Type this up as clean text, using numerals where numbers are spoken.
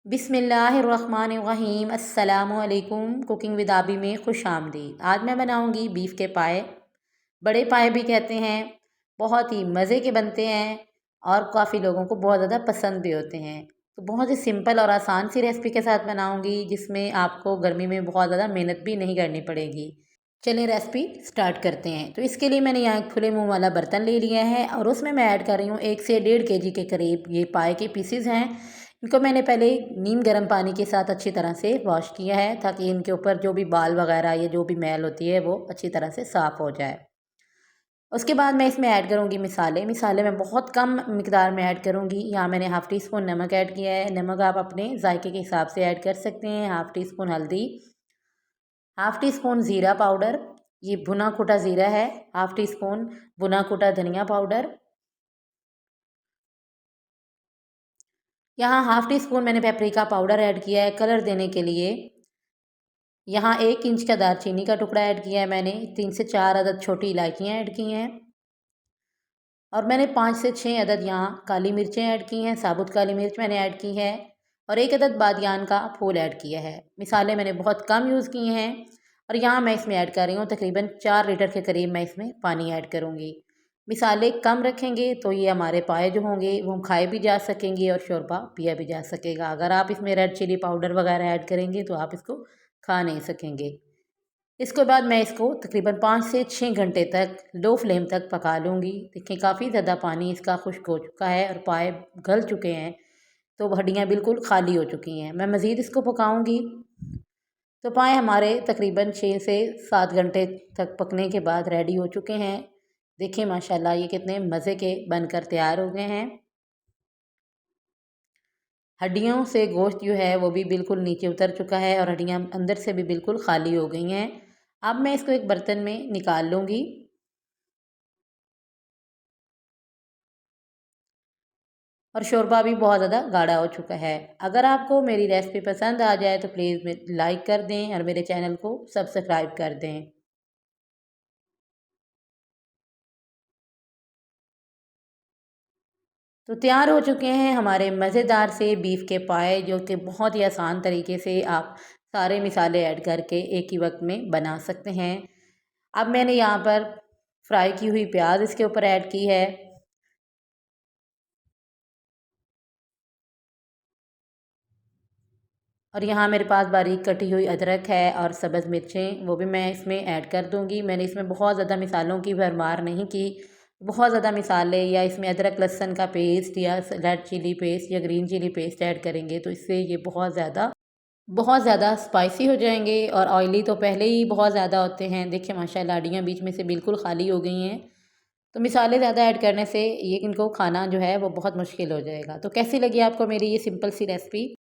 बिस्मिल्लाहिर्रहमानिर्रहीम अस्सलामुअलैकुम। Cooking with आबी में खुश आमदीद। आज मैं बनाऊंगी बीफ के पाए। बड़े पाए भी कहते हैं। बहुत ही मज़े के बनते हैं और काफ़ी लोगों को बहुत ज़्यादा पसंद भी होते हैं। तो बहुत ही सिंपल और आसान सी रेसिपी के साथ बनाऊंगी, जिसमें आपको गर्मी में बहुत ज़्यादा मेहनत भी नहीं करनी पड़ेगी। चलिए रेसिपी स्टार्ट करते हैं। तो इसके लिए मैंने यहाँ एक खुले मुंह वाला बर्तन ले लिया है और उसमें मैं ऐड कर रही हूँ 1 से 1.5 kg के करीब ये पाए के पीसेस हैं। इनको मैंने पहले नीम गर्म पानी के साथ अच्छी तरह से वॉश किया है, ताकि इनके ऊपर जो भी बाल वगैरह या जो भी मैल होती है वो अच्छी तरह से साफ़ हो जाए। उसके बाद मैं इसमें ऐड करूँगी मिसाले। मिसाले मैं बहुत कम मिकदार में ऐड करूँगी। यहाँ मैंने हाफ़ टी स्पून नमक ऐड किया है। नमक आप अपने जायके के हिसाब से ऐड कर सकते हैं। हाफ़ टी स्पून हल्दी, हाफ़ टी स्पून ज़ीरा पाउडर, ये भुना कुटा ज़ीरा है। हाफ़ टी स्पून भुना कुटा धनिया पाउडर। यहाँ हाफ़ टी स्पून मैंने पेपरिका पाउडर ऐड किया है कलर देने के लिए। यहाँ 1 इंच का दालचीनी का टुकड़ा ऐड किया है मैंने। 3 से 4 अदद छोटी इलायचियाँ ऐड की हैं और मैंने 5 से 6 अदद यहाँ काली मिर्चें ऐड की हैं। साबुत काली मिर्च मैंने ऐड की है और 1 अदद बादियान का फूल ऐड किया है। मिसाले मैंने बहुत कम यूज़ किए हैं और यहाँ मैं इसमें ऐड कर रही हूँ तकरीबन 4 लीटर के करीब मैं इसमें पानी ऐड करूँगी। मिसाले कम रखेंगे तो ये हमारे पाए जो होंगे वो खाए भी जा सकेंगे और शोरबा पिया भी जा सकेगा। अगर आप इसमें रेड चिली पाउडर वगैरह ऐड करेंगे तो आप इसको खा नहीं सकेंगे। इसके बाद मैं इसको तकरीबन 5 से 6 घंटे तक लो फ्लेम तक पका लूँगी। देखिए काफ़ी ज़्यादा पानी इसका खुश्क हो चुका है और पाए गल चुके हैं, तो हड्डियाँ बिल्कुल खाली हो चुकी हैं। मैं मज़ीद इसको पकाऊँगी। तो पाए हमारे तकरीबन 6 से 7 घंटे तक पकने के बाद रेडी हो चुके हैं। देखिए माशाल्लाह ये कितने मज़े के बनकर तैयार हो गए हैं। हड्डियों से गोश्त जो है वो भी बिल्कुल नीचे उतर चुका है और हड्डियाँ अंदर से भी बिल्कुल खाली हो गई हैं। अब मैं इसको एक बर्तन में निकाल लूँगी और शोरबा भी बहुत ज़्यादा गाढ़ा हो चुका है। अगर आपको मेरी रेसिपी पसंद आ जाए तो प्लीज़ लाइक कर दें और मेरे चैनल को सब्सक्राइब कर दें। तो तैयार हो चुके हैं हमारे मज़ेदार से बीफ के पाए, जो कि बहुत ही आसान तरीके से आप सारे मिसाले ऐड करके एक ही वक्त में बना सकते हैं। अब मैंने यहाँ पर फ्राई की हुई प्याज इसके ऊपर ऐड की है और यहाँ मेरे पास बारीक कटी हुई अदरक है और सब्ज़ मिर्चें, वो भी मैं इसमें ऐड कर दूँगी। मैंने इसमें बहुत ज़्यादा मिसालों की भरमार नहीं की। बहुत ज़्यादा मिसाले या इसमें अदरक लहसुन का पेस्ट या रेड चिली पेस्ट या ग्रीन चिली पेस्ट ऐड करेंगे तो इससे ये बहुत ज़्यादा स्पाइसी हो जाएंगे और ऑयली तो पहले ही बहुत ज़्यादा होते हैं। देखिए माशाल्लाह हड्डियाँ बीच में से बिल्कुल खाली हो गई हैं। तो मिसाले ज़्यादा ऐड करने से ये इनको खाना जो है वो बहुत मुश्किल हो जाएगा। तो कैसी लगी आपको मेरी ये सिंपल सी रेसिपी?